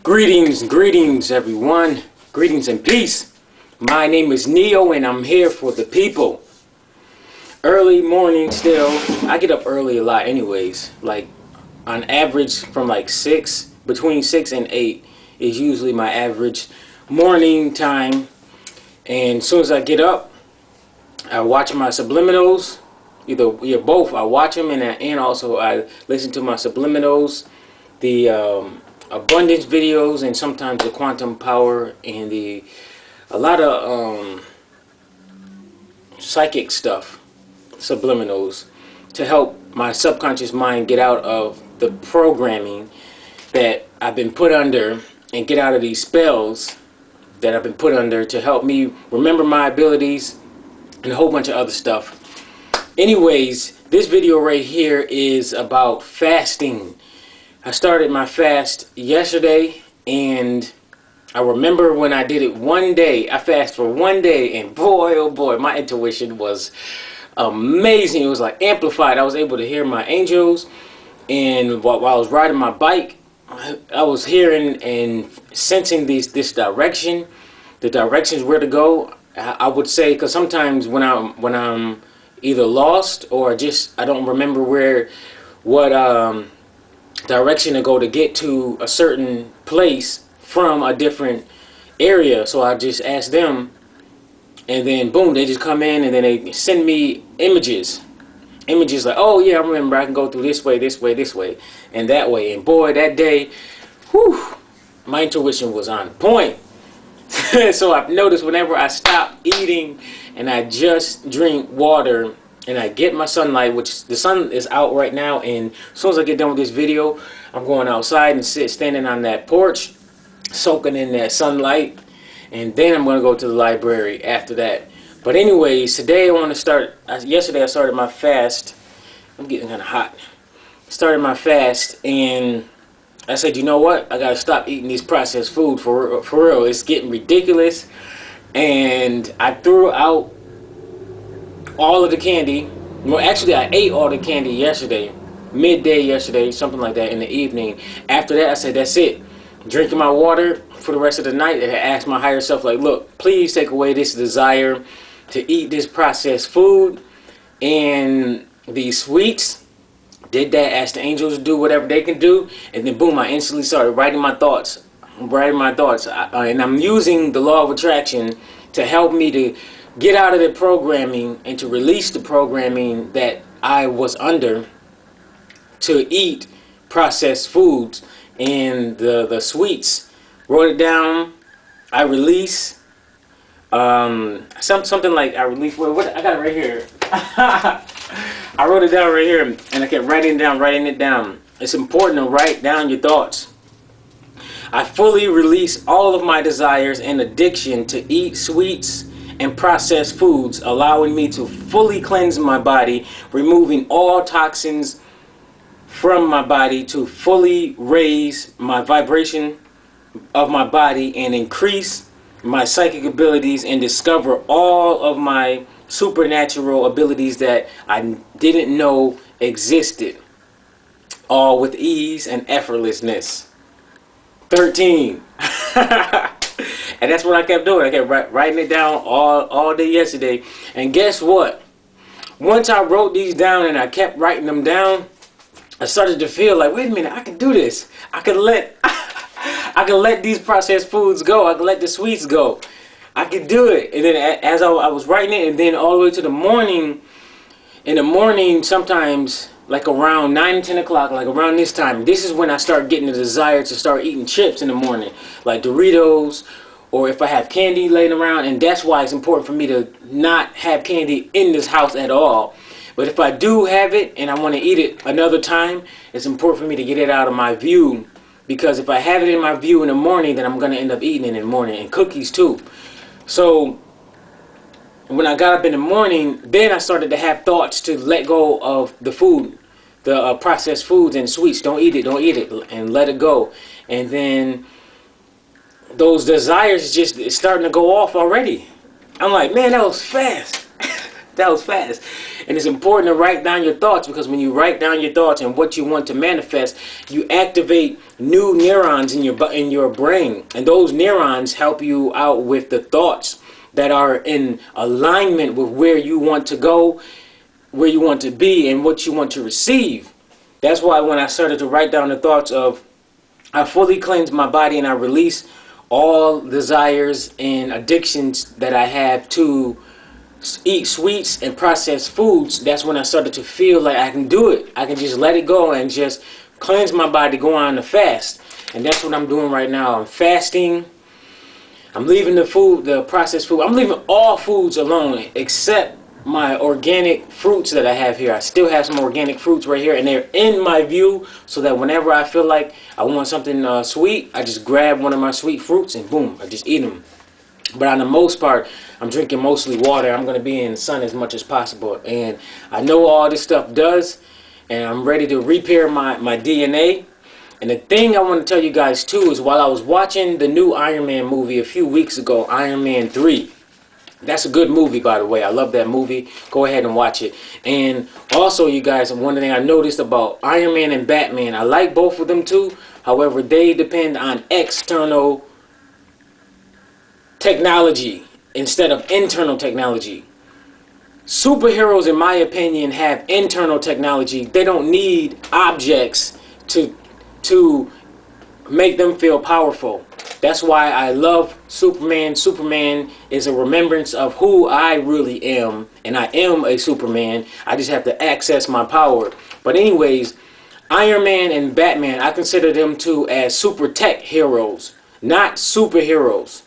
Greetings everyone. Greetings and peace. My name is Neo and I'm here for the people. Early morning still. I get up early a lot anyways. Like on average from like between 6 and 8 is usually my average morning time. And as soon as I get up, I watch my subliminals. Either both. I watch them and also I listen to my subliminals, the abundance videos, and sometimes the quantum power and a lot of psychic stuff, subliminals, to help my subconscious mind get out of the programming that I've been put under and get out of these spells that I've been put under, to help me remember my abilities and a whole bunch of other stuff. Anyways, this video right here is about fasting. I started my fast yesterday, and I remember when I did it one day. I fasted for one day, and boy, oh boy, my intuition was amazing. It was like amplified. I was able to hear my angels, and while I was riding my bike, I was hearing and sensing this direction, the directions where to go. I would say, because sometimes when I'm either lost or just I don't remember what direction to go to get to a certain place from a different area. So I just ask them, and then boom, they just come in and then they send me images like, oh yeah, I remember, I can go through this way, and that way. And boy, that day, whew, my intuition was on point. So I've noticed whenever I stop eating and I just drink water and I get my sunlight, which the sun is out right now, and as soon as I get done with this video, I'm going outside and standing on that porch, soaking in that sunlight, and then I'm going to go to the library after that. But anyways, today I want to start. Yesterday I started my fast. I'm getting kind of hot. Started my fast, and I said, you know what? I gotta stop eating these processed food for real. It's getting ridiculous. And I threw out all of the candy. Well, actually, I ate all the candy yesterday, midday yesterday, something like that, in the evening. After that, I said, that's it. Drinking my water for the rest of the night. And I asked my higher self, like, look, please take away this desire to eat this processed food and these sweets. Did that, asked the angels to do whatever they can do, and then boom, I instantly started writing my thoughts. And I'm using the law of attraction to help me to get out of the programming and to release the programming that I was under to eat processed foods and the sweets. Wrote it down. I release something like I release. What I got it right here. I wrote it down right here, and I kept writing it down. It's important to write down your thoughts. I fully release all of my desires and addiction to eat sweets and processed foods, allowing me to fully cleanse my body, removing all toxins from my body to fully raise my vibration of my body and increase my psychic abilities and discover all of my supernatural abilities that I didn't know existed, all with ease and effortlessness. 13. And that's what I kept doing. I kept writing it down all day yesterday. And guess what? Once I wrote these down and I kept writing them down, I started to feel like, wait a minute, I can do this. I can let these processed foods go. I can let the sweets go. I could do it. And then as I was writing it, and then all the way to the morning, in the morning sometimes, like around 9, 10 o'clock, like around this time, this is when I start getting the desire to start eating chips in the morning, like Doritos, or if I have candy laying around. And that's why it's important for me to not have candy in this house at all. But if I do have it and I want to eat it another time, it's important for me to get it out of my view, because if I have it in my view in the morning, then I'm going to end up eating it in the morning, and cookies too. So when I got up in the morning, then I started to have thoughts to let go of the food, the processed foods and sweets. Don't eat it, and let it go. And then those desires just starting to go off already. I'm like, man, that was fast. That was fast. And it's important to write down your thoughts, because when you write down your thoughts and what you want to manifest, you activate new neurons in your brain, and those neurons help you out with the thoughts that are in alignment with where you want to go, where you want to be, and what you want to receive. That's why when I started to write down the thoughts of, I fully cleanse my body and I release all desires and addictions that I have to eat sweets and processed foods, that's when I started to feel like I can do it. I can just let it go and just cleanse my body, go on a fast. And that's what I'm doing right now. I'm fasting. I'm leaving the processed food. I'm leaving all foods alone except my organic fruits that I have here. I still have some organic fruits right here, and they're in my view, so that whenever I feel like I want something sweet, I just grab one of my sweet fruits and boom, I just eat them. But on the most part, I'm drinking mostly water. I'm going to be in the sun as much as possible. And I know all this stuff does, and I'm ready to repair my DNA. And the thing I want to tell you guys too is, while I was watching the new Iron Man movie a few weeks ago, Iron Man 3, that's a good movie, by the way. I love that movie. Go ahead and watch it. And also, you guys, one thing I noticed about Iron Man and Batman, I like both of them too. However, they depend on external technology instead of internal technology. Superheroes, in my opinion, have internal technology. They don't need objects to make them feel powerful. That's why I love Superman. Superman is a remembrance of who I really am, and I am a Superman. I just have to access my power. But anyways, Iron Man and Batman, I consider them two as super tech heroes, not superheroes.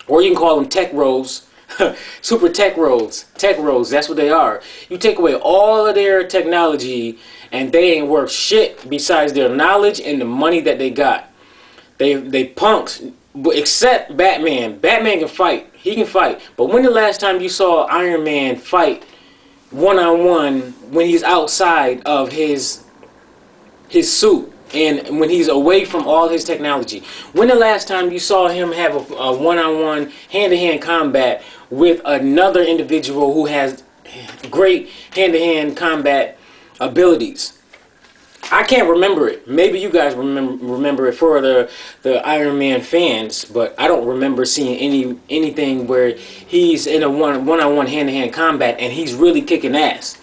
Or you can call them tech bros. Super tech bros. Tech bros, that's what they are. You take away all of their technology and they ain't worth shit besides their knowledge and the money that they got. They punks, except Batman. Batman can fight. He can fight. But when the last time you saw Iron Man fight one-on-one when he's outside of his suit and when he's away from all his technology? When the last time you saw him have a one-on-one, hand-to-hand combat with another individual who has great hand-to-hand combat abilities? I can't remember it. Maybe you guys remember it for the Iron Man fans, but I don't remember seeing anything where he's in a one-on-one hand-to-hand combat and he's really kicking ass,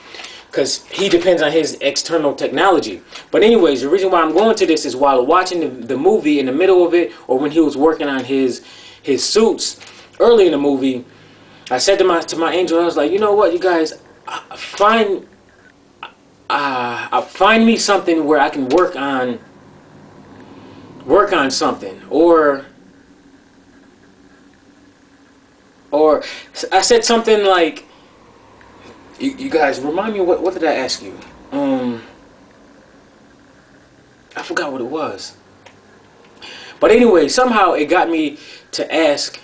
because he depends on his external technology. But anyways, the reason why I'm going to this is, while watching the movie, in the middle of it, or when he was working on his suits early in the movie, I said to my angel, I was like, you know what, you guys, find me something where I can work on something, or I said something like, you guys remind me, what did I ask you? I forgot what it was. But anyway, somehow it got me to ask.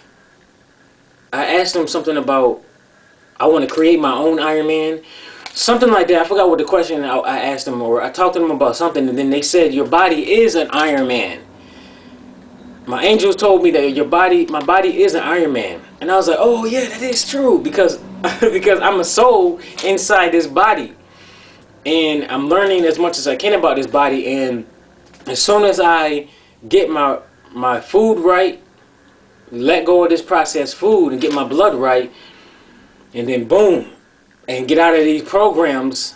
I asked him something about, I want to create my own Iron Man. Something like that. I forgot what the question I asked them, or I talked to them about something, and then they said, your body is an Iron Man. My angels told me that my body is an Iron Man. And I was like, oh yeah, that is true, because I'm a soul inside this body. And I'm learning as much as I can about this body, and as soon as I get my food right, let go of this processed food and get my blood right, and then boom, and get out of these programs,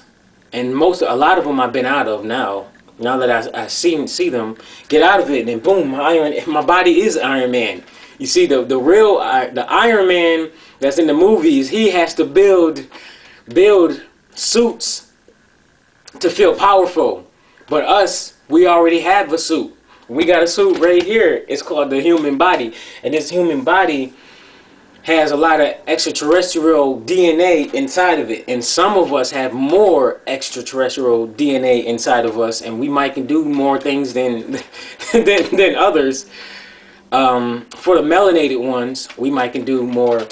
and a lot of them I've been out of now that I see them, get out of it, and then boom, my body is Iron Man. You see, the Iron Man that's in the movies, he has to build suits to feel powerful. But us, we already have a suit. We got a suit right here. It's called the human body, and this human body has a lot of extraterrestrial DNA inside of it, and some of us have more extraterrestrial DNA inside of us, and we might can do more things than than others. For the melanated ones, we might can do more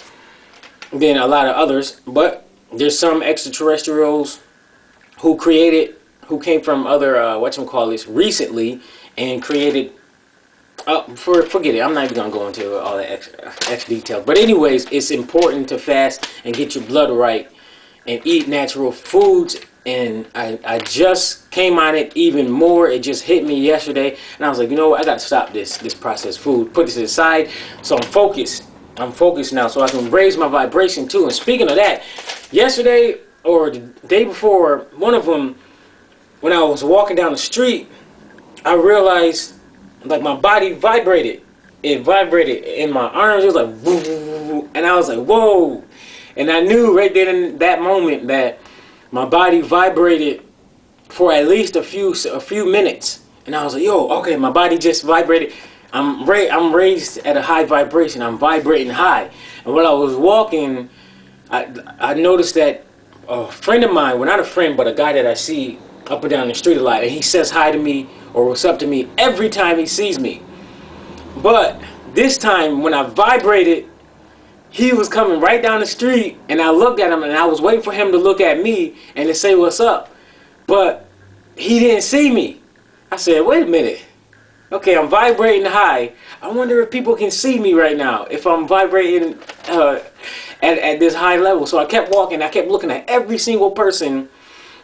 than a lot of others. But there's some extraterrestrials who came from other recently, and created. Forget it. I'm not even gonna go into all that extra detail. But anyways, it's important to fast and get your blood right and eat natural foods. And I just came on it even more. It just hit me yesterday, and I was like, you know what, I got to stop this processed food, put this aside. So I'm focused now, so I can raise my vibration too. And speaking of that, yesterday or the day before, one of them, when I was walking down the street, I realized like my body vibrated. It vibrated in my arms. It was like woo, and I was like, whoa. And I knew right there in that moment that my body vibrated for at least a few minutes. And I was like, yo, okay, my body just vibrated. I'm raised at a high vibration. I'm vibrating high. And while I was walking, I noticed that a friend of mine, well, not a friend, but a guy that I see up and down the street a lot, and he says hi to me or what's up to me every time he sees me. But this time when I vibrated, he was coming right down the street, and I looked at him, and I was waiting for him to look at me and to say what's up. But he didn't see me. I said, wait a minute. Okay, I'm vibrating high. I wonder if people can see me right now, if I'm vibrating at this high level. So I kept walking. I kept looking at every single person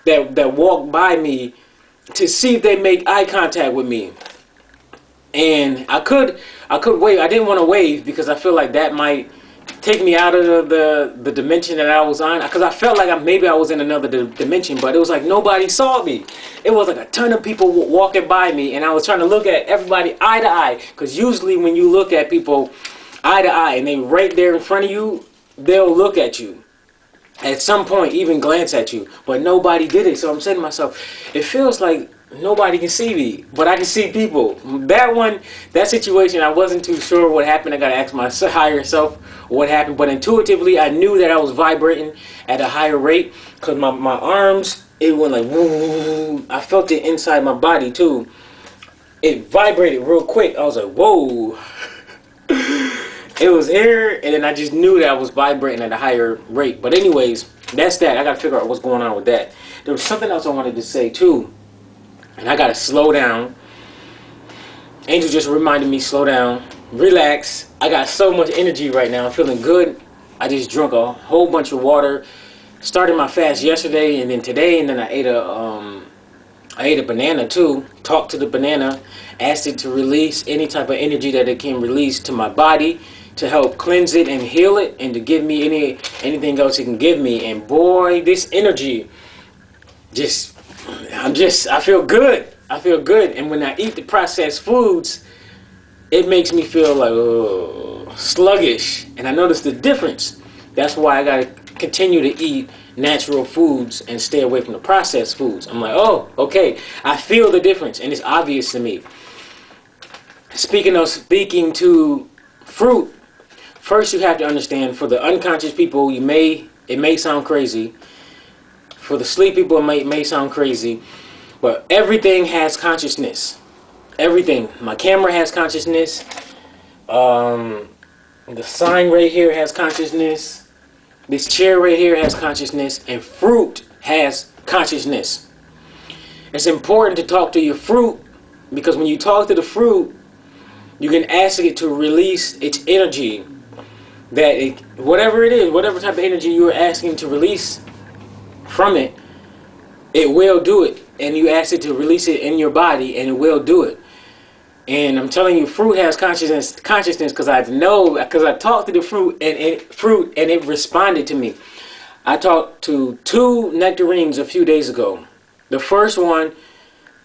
that walked by me to see if they make eye contact with me. And I could wave. I didn't want to wave because I feel like that might take me out of the dimension that I was on, because I felt like maybe I was in another dimension, but it was like nobody saw me. It was like a ton of people walking by me, and I was trying to look at everybody eye to eye, because usually when you look at people eye to eye and they right there in front of you, they'll look at you at some point, even glance at you, but nobody did it. So I'm saying to myself, it feels like nobody can see me, but I can see people. That situation, I wasn't too sure what happened. I gotta ask my higher self what happened, but intuitively I knew that I was vibrating at a higher rate, because my arms, it went like woo. I felt it inside my body too. It vibrated real quick. I was like, whoa. It was here, and then I just knew that I was vibrating at a higher rate. But anyways, that's that. I gotta figure out what's going on with that. There was something else I wanted to say too, and I gotta slow down. Angel just reminded me, slow down, relax. I got so much energy right now. I'm feeling good. I just drank a whole bunch of water. Started my fast yesterday, and then today, and then I ate a banana too. Talked to the banana, asked it to release any type of energy that it can release to my body, to help cleanse it and heal it, and to give me anything else it can give me. And boy, this energy, I feel good. I feel good. And when I eat the processed foods, it makes me feel like sluggish. And I notice the difference. That's why I gotta continue to eat natural foods and stay away from the processed foods. I'm like, oh, okay. I feel the difference, and it's obvious to me. Speaking to fruit, first you have to understand, for the unconscious people, it may sound crazy. For the sleep people, it may sound crazy, but everything has consciousness. Everything. My camera has consciousness. The sign right here has consciousness. This chair right here has consciousness, and fruit has consciousness. It's important to talk to your fruit, because when you talk to the fruit, you can ask it to release its energy. Whatever it is, whatever type of energy you're asking to release from it, it will do it. And you ask it to release it in your body, and it will do it. And I'm telling you, fruit has consciousness because I talked to the fruit, and it responded to me. I talked to 2 nectarines a few days ago. The first one,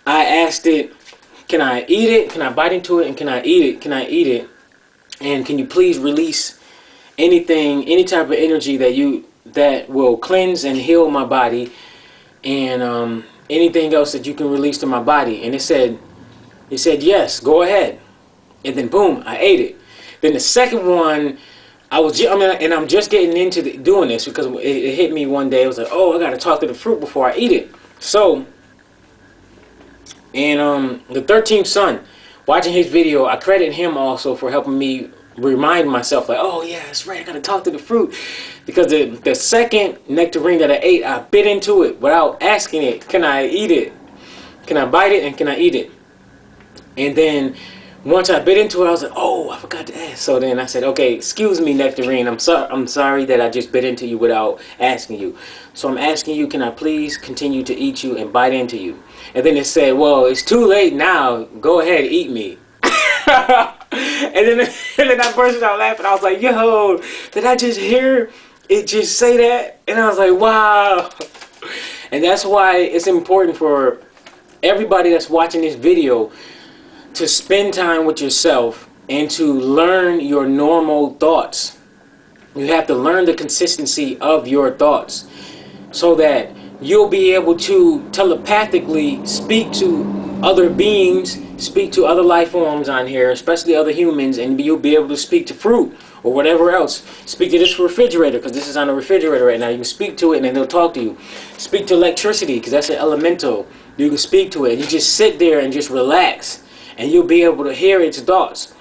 I asked it, can I eat it? Can I bite into it? And can I eat it? Can I eat it? And can you please release any type of energy that will cleanse and heal my body, and anything else that you can release to my body? And it said yes, go ahead. And then boom, I ate it. Then the second one, I'm just getting into doing this, because it hit me one day. I was like, oh, I got to talk to the fruit before I eat it. So, and the 13th son, watching his video, I credit him also for helping me remind myself, like, oh yeah, that's right, I got to talk to the fruit. Because the second nectarine that I ate, I bit into it without asking it, can I eat it? Can I bite it, and can I eat it? And then once I bit into it, I was like, oh, I forgot to ask. So then I said, okay, excuse me, Nectarine. I'm sorry that I just bit into you without asking you. So I'm asking you, can I please continue to eat you and bite into you? And then it said, well, it's too late now. Go ahead, eat me. And then I burst out laughing. I was like, yo, did I just hear it just say that? And I was like, wow. And that's why it's important for everybody that's watching this video to spend time with yourself and to learn your normal thoughts. You have to learn the consistency of your thoughts so that you'll be able to telepathically speak to other beings, speak to other life forms on here, especially other humans, and you'll be able to speak to fruit or whatever else. Speak to this refrigerator, because this is on the refrigerator right now. You can speak to it and then they'll talk to you. Speak to electricity, because that's an elemental. You can speak to it. You just sit there and just relax, and you'll be able to hear its thoughts.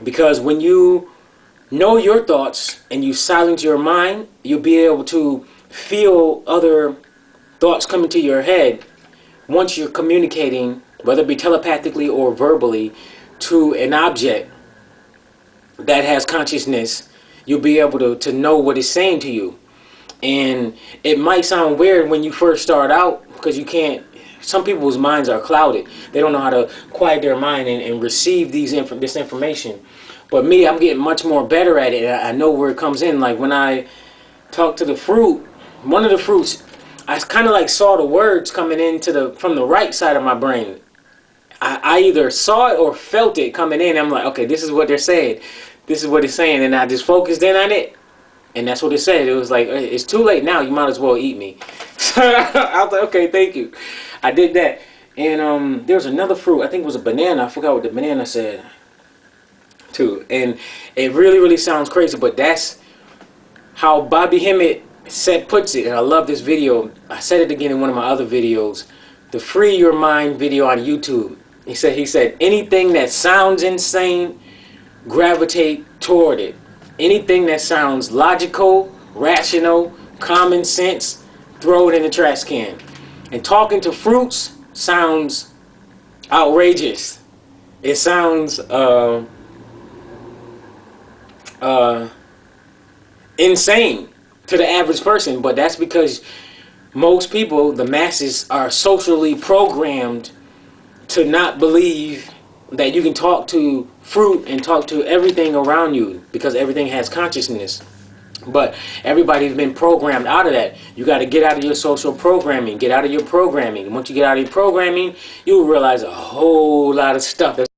Because when you know your thoughts and you silence your mind, you'll be able to feel other thoughts coming to your head once you're communicating, whether it be telepathically or verbally, to an object that has consciousness. You'll be able to know what it's saying to you. And it might sound weird when you first start out, because you can't, some people's minds are clouded. They don't know how to quiet their mind and receive this information. But me, I'm getting much more better at it. I know where it comes in. Like when I talk to the fruit, one of the fruits, I kind of like saw the words coming into from the right side of my brain. I either saw it or felt it coming in. I'm like, okay, this is what they're saying. This is what it's saying. And I just focused in on it. And that's what it said. It was like, it's too late now. You might as well eat me. So I was like, okay, thank you. I did that. And there was another fruit. I think it was a banana. I forgot what the banana said too. And it really, really sounds crazy. But that's how Bobby Hemmett puts it. And I love this video. I said it again in one of my other videos. The Free Your Mind video on YouTube. He said, anything that sounds insane, gravitate toward it. Anything that sounds logical, rational, common sense, throw it in the trash can. And talking to fruits sounds outrageous. It sounds insane to the average person, but that's because most people, the masses, are socially programmed to not believe that you can talk to fruit and talk to everything around you, because everything has consciousness. But everybody's been programmed out of that. You got to get out of your social programming, get out of your programming. And once you get out of your programming, you'll realize a whole lot of stuff that's